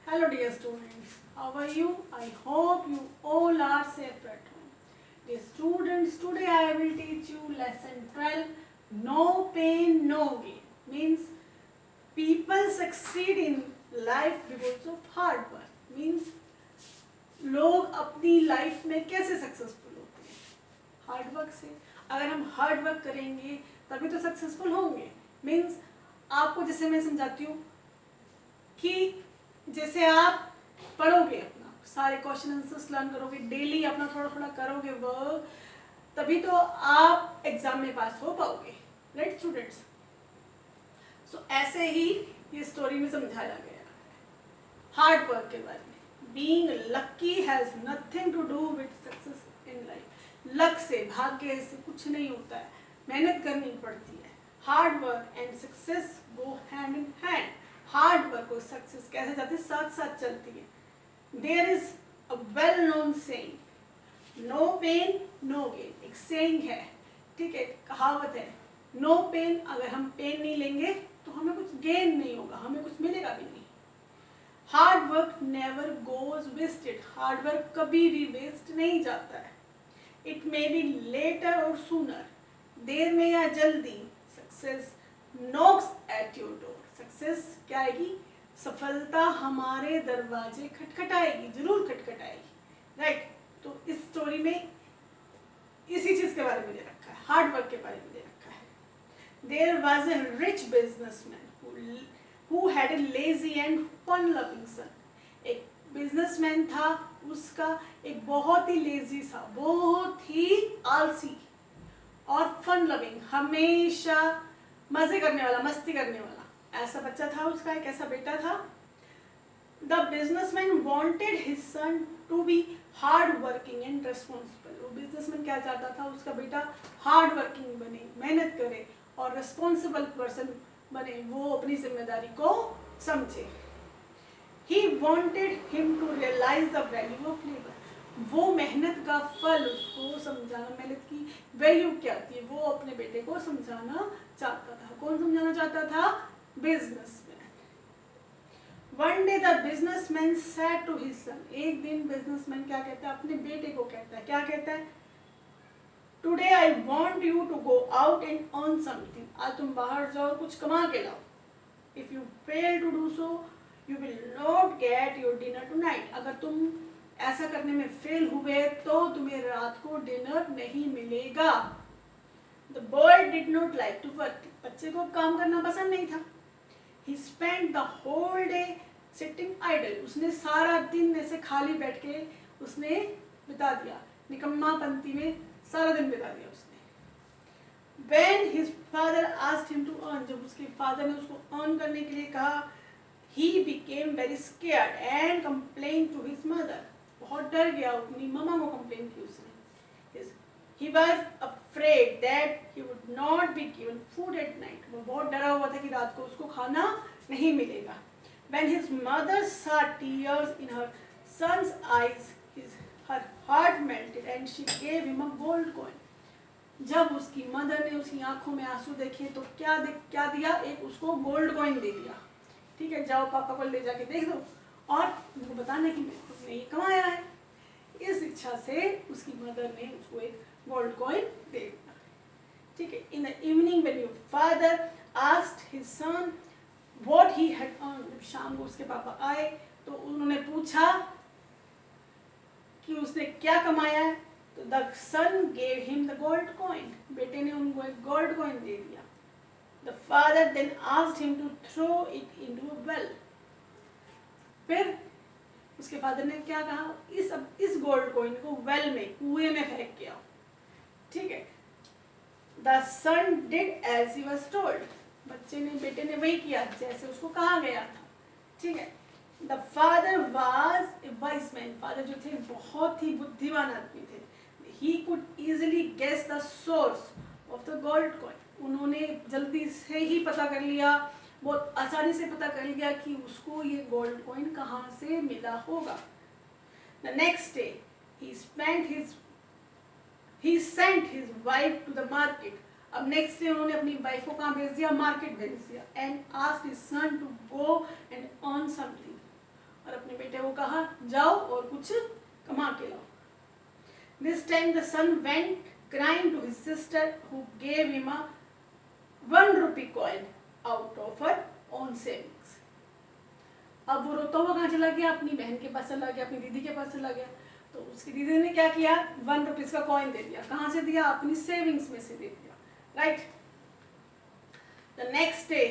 Hello dear students, how are you? I hope you all are safe at home. Dear students, today I will teach you lesson 12, no pain, no gain. Means people succeed in life because of hard work. Means लोग अपनी life में कैसे successful होते हैं? Hard work से. अगर हम hard work करेंगे तभी तो सक्सेसफुल होंगे. मीन्स आपको जैसे मैं समझाती हूँ कि जैसे आप पढ़ोगे अपना सारे क्वेश्चन आंसर्स लर्न करोगे, डेली अपना थोड़ा थोड़ा करोगे वर्क, तभी तो आप एग्जाम में पास हो पाओगे. Right students? सो ऐसे ही ये स्टोरी में समझाया गया है हार्ड वर्क के बारे में. Being lucky has nothing to do with success in life. Luck से, भाग्य से कुछ नहीं होता है, मेहनत करनी पड़ती है. Hard work and success go hand in hand. Hard work और सक्सेस कैसे जाती है? साथ साथ चलती है. There is a well known saying, no pain no gain. एक सेइंग है, ठीक है, कहावत है. नो पेन, अगर हम पेन नहीं लेंगे तो हमें कुछ गेन नहीं होगा, हमें कुछ मिलेगा भी नहीं. Hard work never goes wasted. Hard work कभी भी वेस्ट नहीं जाता है. It may be later or sooner, देर में या जल्दी, success knocks at your door. Success क्या आएगी? सफलता हमारे दरवाजे खटखटाएगी, जरूर खटखटाएगी. राइट? तो इस स्टोरी में इसी चीज के बारे में दे रखा है, हार्ड वर्क के बारे में दे रखा है. There was a rich businessman who had a lazy and fun loving son. एक बिजनेसमैन था, उसका एक बहुत ही लेजी सा, बहुत ही आलसी और फन लविंग, हमेशा मजे करने वाला, मस्ती करने वाला ऐसा बच्चा था उसका. एक ऐसा बेटा था. The businessman wanted his son to be hard working and responsible. वो बिजनेसमैन क्या चाहता था? उसका बेटा हार्ड वर्किंग बने, मेहनत करे और रिस्पॉन्सिबल पर्सन बने, वो अपनी जिम्मेदारी को समझे. He wanted him to realize the value of labor. वो मेहनत का फल उसको समझाना, मेहनत की वैल्यू क्या होती है, वो अपने बेटे को समझाना चाहता था. कौन समझाना चाहता था? Businessman. One day the businessman said to his son. एक दिन बिजनेसमैन क्या कहता है? अपने बेटे को कहता है. क्या कहता है? Today I want you to go out and earn something. आज तुम बाहर जाओ, कुछ कमा के लाओ. If you fail to do so you will not get your dinner tonight. अगर तुम ऐसा करने में फेल हुए तो तुम्हें रात को डिनर नहीं मिलेगा. The boy did not like to work. बच्चे को काम करना पसंद नहीं था. He spent the whole day sitting idle. उसने सारा दिन ऐसे खाली बैठ के उसने बिता दिया, निकम्मापंती में सारा दिन बिता दिया उसने. When his father asked him to earn, जब उसके फादर ने उसको अर्न करने के लिए कहा, he became very scared and complained to his mother. बहुत डर गया, अपनी मम्मा को कंप्लेन की उसने. He was afraid that he would not be given food at night. वो बहुत डरा हुआ था कि रात को उसको खाना नहीं मिलेगा. When his mother saw tears in her son's eyes, her heart melted and she gave him a gold coin. जब उसकी मदर ने उसकी आंखों में आंसू देखे तो क्या दिया? एक उसको गोल्ड कॉइन दे दिया. ठीक है, जाओ पापा को ले जाके देख दो और उनको बताना कि उसने ये कमाया है. इस इच्छा से उसकी मदर ने उसको एक गोल्ड कॉइन दे दिया. ठीक है. In the evening when your father asked his sun what he had earn. जब शाम को उसके पापा आए तो उन्होंने पूछा कि उसने क्या कमाया है. तो the son gave him the gold coin. बेटे ने उनको एक गोल्ड कॉइन दे दिया. The father then asked him to throw it into a well. फिर उसके फादर ने क्या कहा? इस गोल्ड कॉइन को वेल में, कुएं में फेंक के आओ. ठीक है. The son did as he was told. बेटे ने वही किया जैसे उसको कहा गया था. ठीक है. The father was a wise man. Father जो थे बहुत ही बुद्धिमान आदमी थे. He could easily guess the source of the gold coin. उन्होंने जल्दी से ही पता कर लिया, बहुत आसानी से पता कर लिया कि उसको ये गोल्ड कॉइन कहाँ से मिला होगा. The next day he sent his wife to the market. अब नेक्स्ट डे उन्होंने अपनी वाइफ को कहाँ भेज दिया? मार्केट भेज दिया. And asked his son to go and earn something. और अपने बेटे को कहा जाओ और कुछ कमा के लाओ. This time the son went crying to his sister who gave him a 1 rupee coin out of her own savings. अब वो रोता हुआ कहाँ चला गया? अपनी बहन के पास चला गया, अपनी दीदी के पास चला गया. तो उसकी दीदी ने क्या किया? 1 रुपीज का कॉइन दे दिया. कहाँ से दिया? अपनी सेविंग्स में से दे दिया. Right. The next day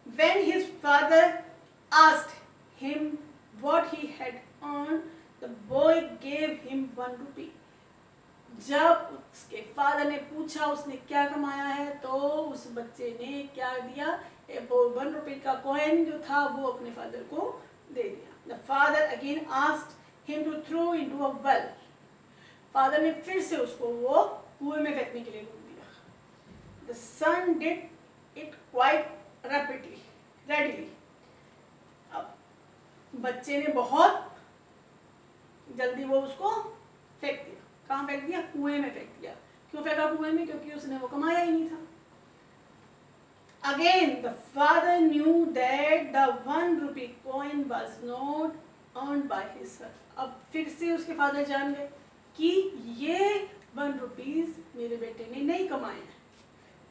when his father asked him what he had earned, the boy gave him 1 rupee. जब उसके फादर ने पूछा उसने क्या कमाया है, तो उस बच्चे ने क्या दिया? 1 रुपए का कॉइन जो था वो अपने फादर को दे दिया. The father again asked him to throw into a well. Father ने फिर से उसको वो कुएं में फेंकने के लिए बोल दिया. The son did it quite readily. अब बच्चे ने बहुत जल्दी वो उसको फेंक दिया. कहाँ फेंक दिया? कुएं में फेंक दिया. क्यों फेंका कुएं में? क्योंकि उसने वो कमाया ही नहीं था. Again, the father knew that the 1 rupee coin was not earned by his son. अब फिर से उसके फादर जान गए कि ये 1 रुपीज मेरे बेटे ने नहीं कमाए हैं.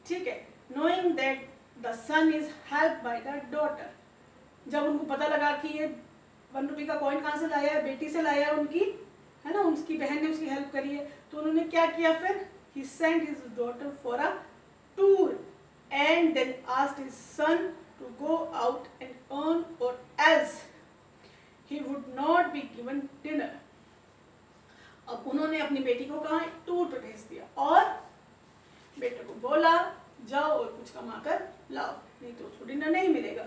ठीक है. Knowing that the son is helped by the daughter. जब उनको पता लगा कि ये 1 रुपये का कॉइन कहाँ से लाया है? बेटी से लाया है उनकी, है ना, उसकी बहन ने उसकी हेल्प करी है. तो उन्होंने क्या किया फिर? He sent his daughter for a tour and then asked his son to go out and earn or else he would not be given dinner. अब उन्होंने अपनी बेटी को कहा टूर पे भेज दिया और बेटे को बोला जाओ और कुछ कमा कर लाओ, नहीं तो उसको डिनर नहीं मिलेगा.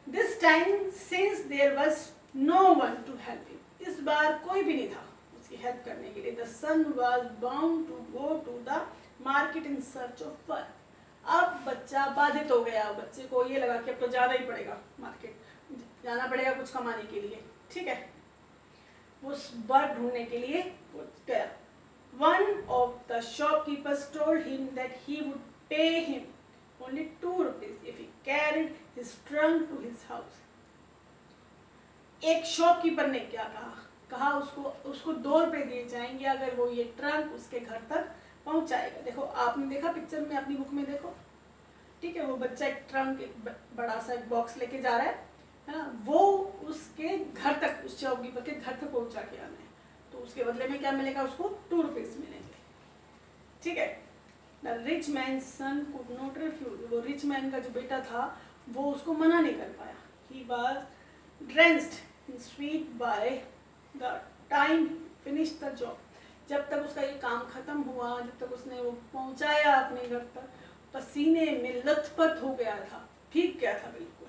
This time since there was no one to help him, इस बार कोई भी नहीं था उसकी हेल्प करने के लिए. The son was bound to go to the market in search of work. अब बच्चा बाधित हो गया. बच्चे को ये लगा कि अब तो जाना ही पड़ेगा मार्केट, जाना पड़ेगा कुछ कमाने के लिए. ठीक है. वो वर्क ढूंढने के लिए वो गया. One of the shopkeepers told him that he would pay him only 2 rupees if he carried his trunk to his house. एक शॉपकीपर ने क्या कहा उसको 2 रुपए दिए जाएंगे अगर वो ये ट्रंक उसके घर तक पहुंचाएगा. देखो, आपने देखा पिक्चर में, अपनी बुक में देखो. ठीक है. वो बच्चा एक ट्रंक, एक बड़ा सा एक बॉक्स लेके जा रहा है ना. वो उसके घर तक, उस शॉपकीपर के घर तक पहुंचा के आना है. तो उसके बदले में क्या मिलेगा? उसको 2 रुपीज मिलेंगे. ठीक है. The rich man son could not refuse. वो रिच मैन का जो बेटा था वो उसको मना नहीं कर पाया. He was drenched in sweet by the time finished the job. जब तक उसका ये काम खत्म हुआ, जब तक उसने वो पहुंचाया अपने घर तक, पसीने में लथपथ हो गया था, भीग गया था बिल्कुल.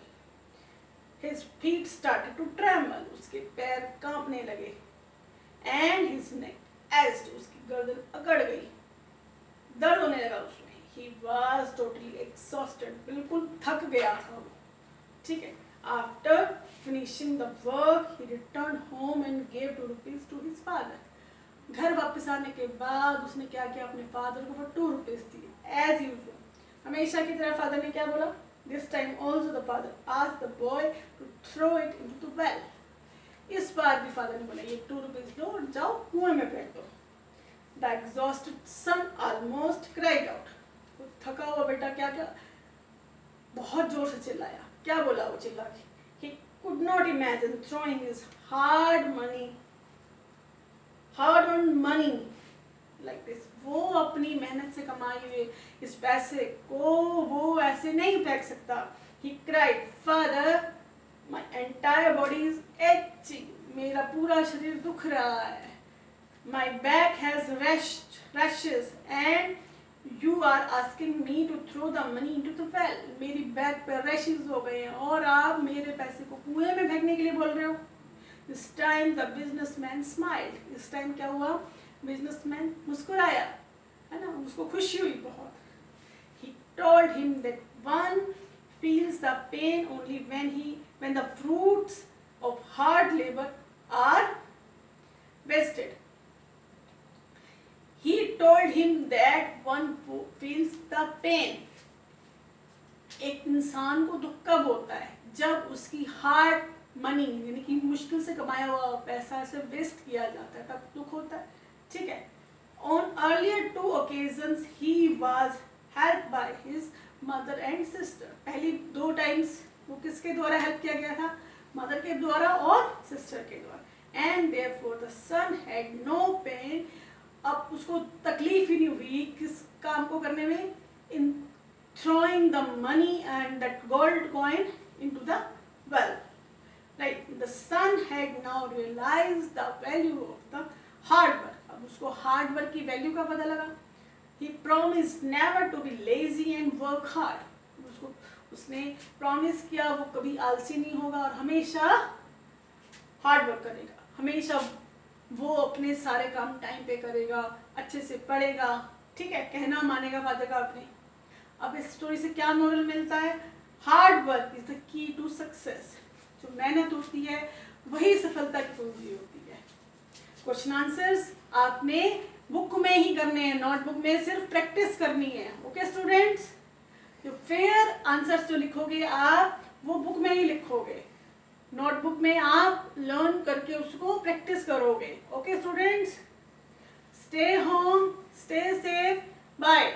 His feet started to tremble. उसके पैर कांपने लगे. And his neck ached. उसकी गर्दन अकड़ गई, दर्द होने लगा उसमें. He was totally exhausted. बिल्कुल थक गया था वो. ठीक है. After finishing the work, he returned home and gave 2 rupees to his father. घर वापस आने के बाद उसने क्या किया? अपने फादर को 2 रुपीज दिए. As usual, हमेशा की तरह फादर ने क्या बोला? This time also the father asked the boy to throw it into the well. इस बार भी फादर ने बोला ये 2 रुपीज लो और जाओ कुएं में फेंक दो. The exhausted son almost cried out. वो थका हुआ बेटा क्या बहुत जोर से चिल्लाया. क्या बोला वो चिल्ला के? He could not imagine throwing his hard-earned money like this. वो अपनी मेहनत से कमाए हुए इस पैसे को वो ऐसे नहीं फेंक सकता. He cried, Father, my entire body is itching. मेरा पूरा शरीर दुख रहा है. My back has rashes and you are asking me to throw the money into the well. मेरी बैक पर रैशेस हो गए हैं और आप मेरे पैसे को कुएं में फेंकने के लिए बोल रहे हो. This time the businessman smiled. इस टाइम क्या हुआ? बिजनेसमैन मुस्कुराया, है ना, उसको खुशी हुई बहुत. He told him that one feels the pain only when the fruits of hard labor are wasted. He told him that one feels the pain. एक इंसान को दुख कब होता है? जब उसकी हार्ड मनी यानी कि मुश्किल से कमाया हुआ पैसा से वेस्ट किया जाता है तब दुख होता है, ठीक है। On earlier 2 occasions he was helped by his mother and sister। पहली 2 टाइम्स वो किसके द्वारा हेल्प किया गया था, मदर के द्वारा और सिस्टर के द्वारा। And therefore the son had no pain। अब उसको तकलीफ ही नहीं हुई किस काम को करने में, इन throwing the money and that gold coin into the well, right? The son had now realized the value of the hard work। अब उसको हार्ड वर्क की वैल्यू का पता लगा। He promised never to be lazy and work hard। उसने promise किया वो कभी आलसी नहीं होगा और हमेशा हार्ड वर्क करेगा, हमेशा वो अपने सारे काम टाइम पे करेगा, अच्छे से पढ़ेगा, ठीक है, कहना मानेगा फादर का अपने। अब इस स्टोरी से क्या मॉरल मिलता है, hard work is the key to success. जो मेहनत होती है वही सफलता की कुंजी होती है। क्वेश्चन आंसर्स आपने बुक में ही करने हैं, नोटबुक में सिर्फ प्रैक्टिस करनी है, ओके स्टूडेंट्स। जो फेयर आंसर्स जो लिखोगे आप वो बुक में ही लिखोगे, नोटबुक में आप लर्न करके उसको प्रैक्टिस करोगे, okay students. Stay home, stay safe, bye.